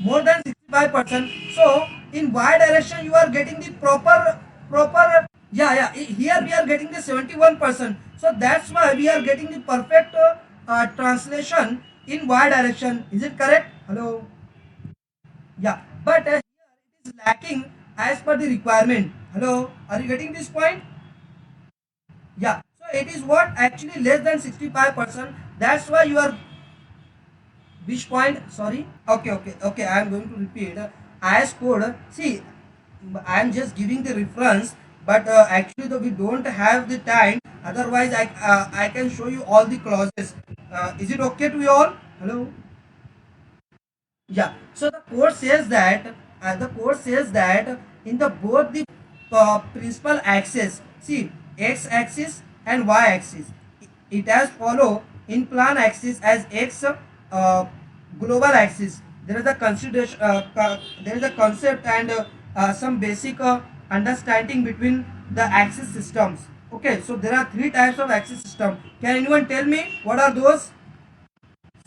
more than 65%. So in y direction you are getting the proper here we are getting the 71%. So that's why we are getting the perfect translation in y direction. Is it correct? Hello. Yeah, but here it is lacking as per the requirement. Hello, are you getting this point? Yeah, so it is what actually less than 65%. That's why you are, which point? Sorry. Okay. I am going to repeat. As code. See, I am just giving the reference, but actually, though we don't have the time. Otherwise, I can show you all the clauses. Is it okay to you all? Hello. Yeah. So the code says that in the both the principal axis. See, x axis and y axis. It has follow in plan axis as x. Global axis, there is a consideration, there is a concept and some basic understanding between the axis systems. Okay, so there are three types of axis system. Can anyone tell me what are those?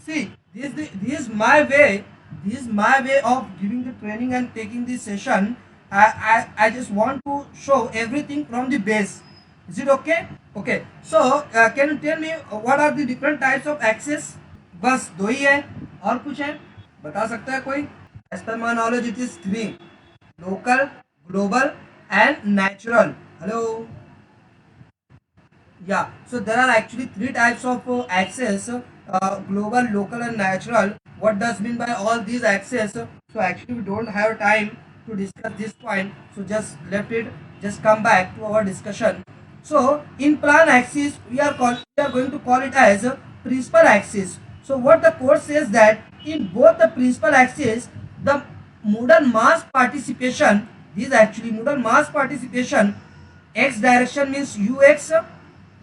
See, this is my way. This is my way of giving the training and taking this session. I just want to show everything from the base. Is it okay? Okay. So can you tell me what are the different types of axis? बस दो ही है, और कुछ है बता सकता है कोई? As per my knowledge it is 3: local, global and natural. Hello. Yeah, so there are actually three types of axes: global, local and natural. What does mean by all these axes? So actually we don't have time to discuss this point, so just left it, just come back to our discussion. So in plan axis we are going to call it as principal axis. So what the code says that in both the principal axis, the modal mass participation, this is actually modal mass participation, x direction means ux.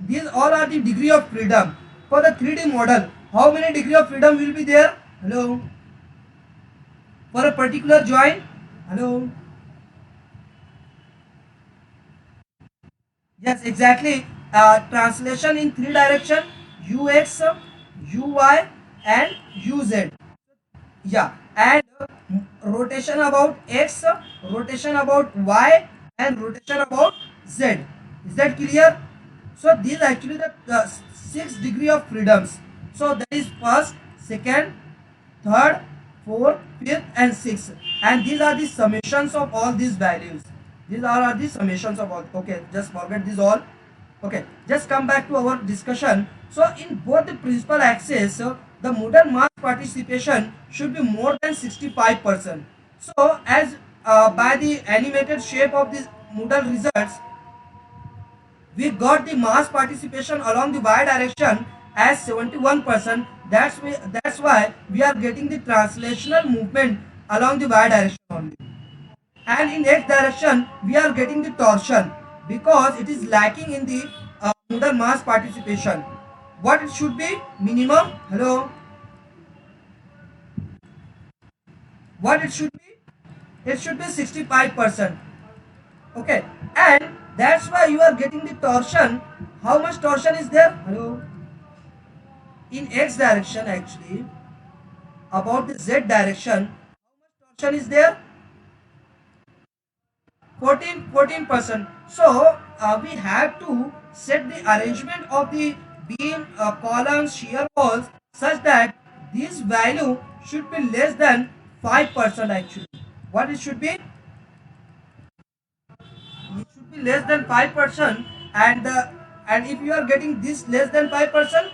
These all are the degree of freedom. For the 3D model, how many degree of freedom will be there? Hello. For a particular joint, hello. Yes, exactly. Translation in 3 direction, ux, uy and uz. Yeah, and rotation about x, rotation about y and rotation about z. Is that clear? So these are actually the 6 degree of freedoms. So that is first, second, third, fourth, fifth and sixth, and these are the summations of all these values. These are the summations of all. Okay, just forget this all. Okay, just come back to our discussion. So in both the principal axis, the modal mass participation should be more than 65%. So as by the animated shape of the modal results, we got the mass participation along the y direction as 71%. That's why we are getting the translational movement along the y direction only. And in x direction we are getting the torsion because it is lacking in the modal mass participation. What it should be? Minimum. Hello. What it should be? It should be 65%. Okay, and that's why you are getting the torsion. How much torsion is there? Hello. in x direction, actually about the z direction, how much torsion is there? 14%. So we have to set the arrangement of the beam, columns, shear walls such that this value should be less than 5%. Actually, what it should be? It should be less than 5%. And if you are getting this less than 5%,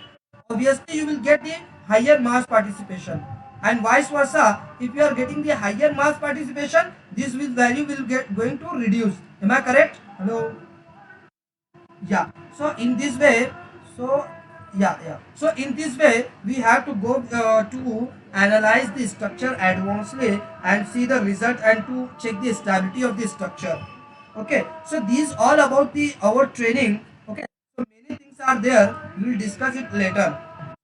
obviously you will get the higher mass participation, and vice versa. If you are getting the higher mass participation, this will value will get going to reduce. Am I correct? Hello? Yeah. So in this way, so so in this way we have to go to analyze the structure advancedly and see the result and to check the stability of the structure. Okay, so these all about the our training. Okay, so many things are there, we will discuss it later.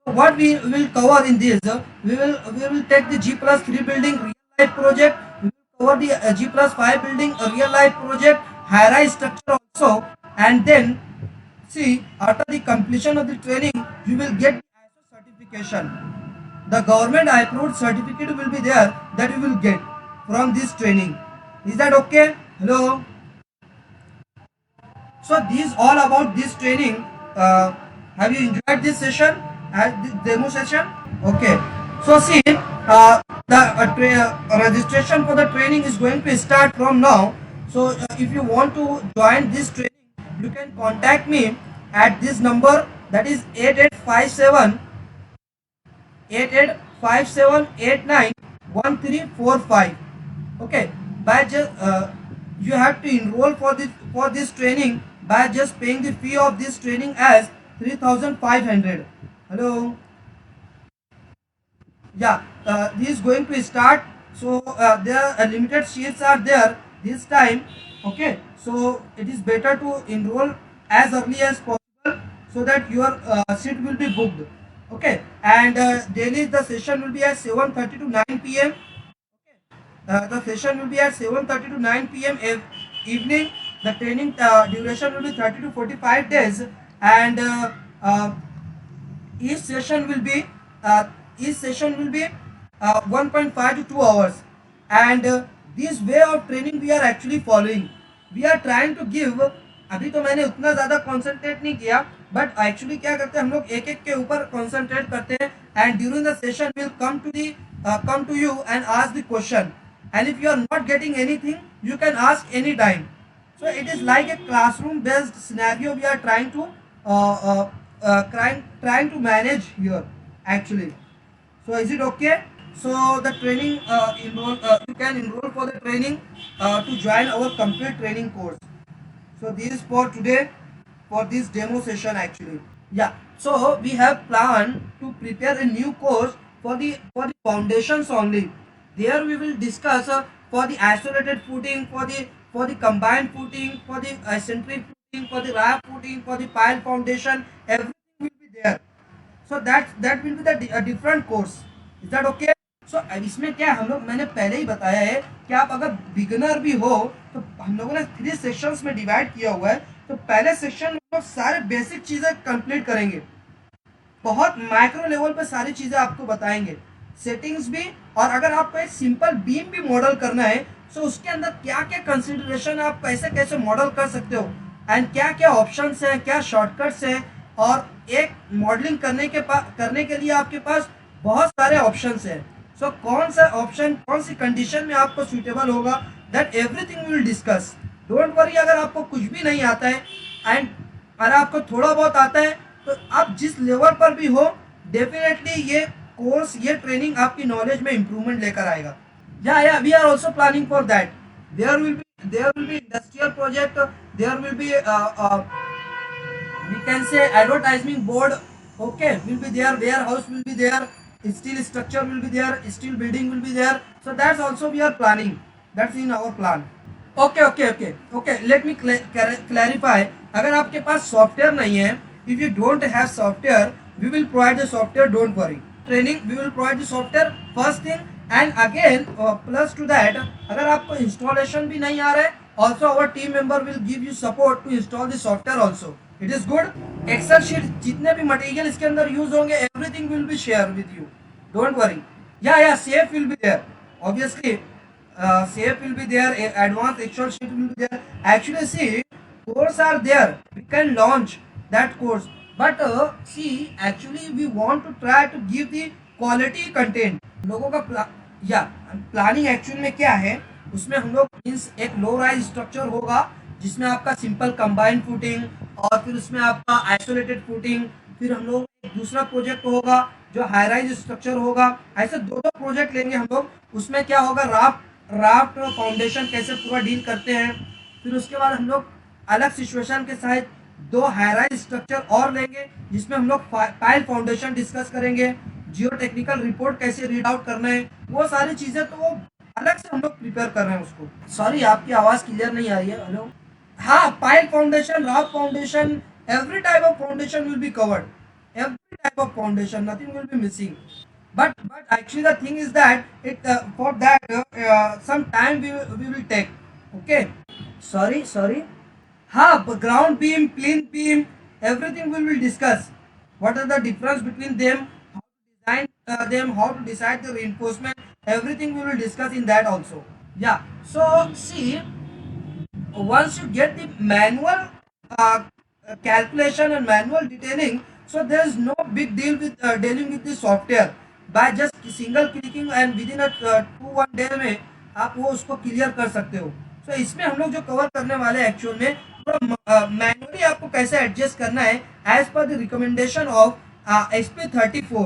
So what we will cover in this, we will take the G+3 building real life project. We will cover the G+5 building a real life project, high rise structure also. And then see, after the completion of the training, you will get the ISO certification. The government approved certificate will be there that you will get from this training. Is that okay? Hello? So these all about this training. Have you enjoyed this session? This demo session? Okay. So see, the registration for the training is going to start from now. So if you want to join this training, you can contact me at this number, that is 8857891345. Okay, by just you have to enroll for this training by just paying the fee of this training as 3500. Hello? Yeah, this is going to start. So there are limited seats are there this time. Okay, so it is better to enroll as early as possible so that your seat will be booked. Okay, and daily the session will be at 7:30 to 9 p.m. The session will be at 7:30 to 9 p.m. Evening. The training duration will be 30 to 45 days, and each session will be uh, each session will be 1.5 to 2 hours. And this way of training we are actually following. We are trying to give, अभी तो मैंने उतना ज़्यादा concentrate नहीं किया, but actually क्या करते हैं हम लोग एक एक के ऊपर कॉन्सेंट्रेट करते हैं. And during the session will come to you and ask the question, and if you are not getting anything you can ask any time. So it is like a classroom based scenario we are trying to trying to manage here actually. So is it okay? So the training you can enroll for the training to join our complete training course. So this is for today, for this demo session actually. Yeah. So we have planned to prepare a new course for the foundations only. There we will discuss for the isolated footing, for the combined footing, for the eccentric footing, for the raft footing, for the pile foundation. Everything will be there. So that will be the a different course. Is that okay? So अब इसमें क्या हम लोग, मैंने पहले ही बताया है कि आप अगर बिगिनर भी हो तो हम लोगों ने 3 सेक्शंस में डिवाइड किया हुआ है. तो पहले सेक्शन में लोग सारे बेसिक चीजें कंप्लीट करेंगे, बहुत माइक्रो लेवल पे सारी चीजें आपको बताएंगे, सेटिंग्स भी. और अगर आपको एक सिंपल बीम भी मॉडल करना है तो उसके अंदर क्या क्या कंसिडरेशन है, आप कैसे कैसे मॉडल कर सकते हो, एंड क्या क्या ऑप्शंस हैं, क्या शॉर्टकट्स हैं. और एक मॉडलिंग करने के लिए आपके पास बहुत सारे ऑप्शंस हैं. सो कौन सा ऑप्शन कौन सी कंडीशन में आपको सूटेबल होगा, that everything will discuss. Don't worry अगर आपको कुछ भी नहीं आता है, एंड अगर आपको थोड़ा बहुत आता है तो आप जिस लेवल पर भी हो, डेफिनेटली ये कोर्स, ये ट्रेनिंग आपकी नॉलेज में इंप्रूवमेंट लेकर आएगा. Yeah we are also planning for that. There will be industrial project, there will be we can say advertising board. Okay, will be there, warehouse will be there, steel structure will be there, steel building will be there. So that's also we are planning, that's in our plan. Okay, let me clarify. अगर आपके पास software नहीं है, if you don't have software, we will provide the software, don't worry. Training we will provide the software first thing. And again plus to that, अगर आपको installation भी नहीं आ रहा है, also our team member will give you support to install the software also. It is good. Excel sheet जितने भी material इसके अंदर यूज होंगे everything will be share with you, don't worry. Yeah safe will be there, obviously safe will be there, advanced excel sheet will be there. Actually see, course are there, we can launch that course, but see actually we want to try to give the quality content लोगों का या planning actual में क्या है, उसमें हम लोग means एक लो राइज स्ट्रक्चर होगा जिसमें आपका सिंपल कंबाइंड फुटिंग, और फिर उसमें आपका आइसोलेटेड फुटिंग, फिर हम लोग एक दूसरा प्रोजेक्ट होगा जो हाई राइज स्ट्रक्चर होगा। ऐसे दो दो प्रोजेक्ट लेंगे हम लोग। उसमें क्या होगा, राफ्ट फाउंडेशन कैसे पूरा डील करते हैं, फिर उसके बाद हम लोग अलग सिचुएशन के साथ दो हाई राइज स्ट्रक्चर और लेंगे जिसमें हम लोग पाइल फाउंडेशन डिस्कस करेंगे, जियो टेक्निकल रिपोर्ट कैसे रीड आउट करना है, वो सारी चीजें तो वो अलग से हम लोग प्रिपेयर कर रहे हैं उसको। सॉरी आपकी आवाज क्लियर नहीं आ रही है, हेलो। हाँ, pile foundation, raft foundation, every type of foundation will be covered, every type of foundation, nothing will be missing. But actually the thing is that it for that some time we will take, okay? Sorry, हाँ, ground beam, plinth beam, everything we will discuss, what are the difference between them, how to design them, how to decide the reinforcement, everything we will discuss in that also. Yeah, so see, once you get the manual uh, calculation and manual detailing, so there is no big deal with dealing with the software. By just single clicking and within a 2-1 day में आप वो उसको clear कर सकते हो। सो इसमें हम लोग जो कवर करने वाले हैं एक्चुअल में थोड़ा मैनुअली आपको कैसे एडजस्ट करना है as per the recommendation of SP34।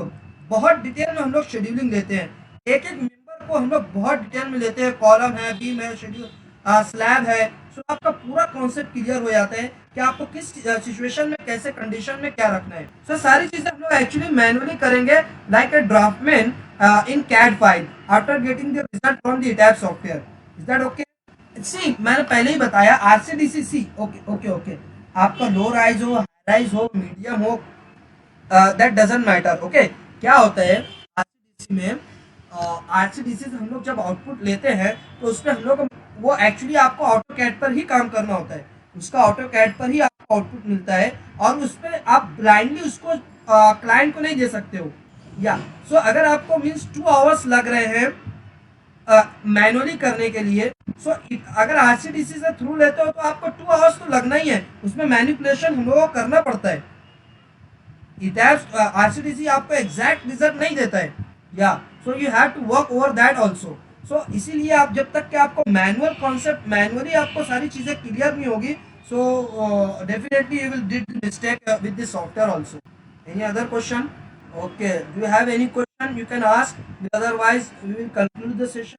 बहुत डिटेल में हम लोग शेड्यूलिंग लेते हैं, एक एक मेंबर को हम लोग बहुत डिटेल में लेते हैं, कॉलम है, बीम है, शेड्यूल स्लैब है। सो आपका पूरा कॉन्सेप्ट क्लियर हो जाता है कि आपको किस सिचुएशन में कैसे कंडीशन में क्या रखना है। सो सारी चीजें हम लोग एक्चुअली मैनुअली करेंगे like a draftman in CAD file after getting the result from the ETABS software. Is that okay? See मैंने पहले ही बताया RCDCC, ओके, आपका लो राइज हो, हाई राइज हो, मीडियम हो, दैट डजंट मैटर, ओके। क्या होता है आरसीडीसी में, आरसीडीसी से हम लोग जब आउटपुट लेते हैं तो उसमें हम लोग वो एक्चुअली आपको ऑटो कैड पर ही काम करना होता है, उसका ऑटो कैड पर ही आपको आउटपुट मिलता है, और उसमें आप ब्लाइंडली उसको क्लाइंट को नहीं दे सकते हो। या सो अगर आपको मीन्स 2 आवर्स लग रहे हैं मैनुअली करने के लिए, सो अगर आरसीडीसी से थ्रू लेते हो तो आपको 2 आवर्स तो लगना ही है, उसमें मैनिपुलेशन हम लोगों को करना पड़ता है। ETABS RCDC आपको एग्जैक्ट रिजल्ट नहीं देता है, yeah so you have to work over that also. So इसीलिए आप जब तक कि आपको मैनुअल कॉन्सेप्ट मैनुअली आपको सारी चीजें क्लियर नहीं होगी, so definitely you will did mistake with this software also. Any other question? Okay, do you have any question you can ask, otherwise we will conclude the session.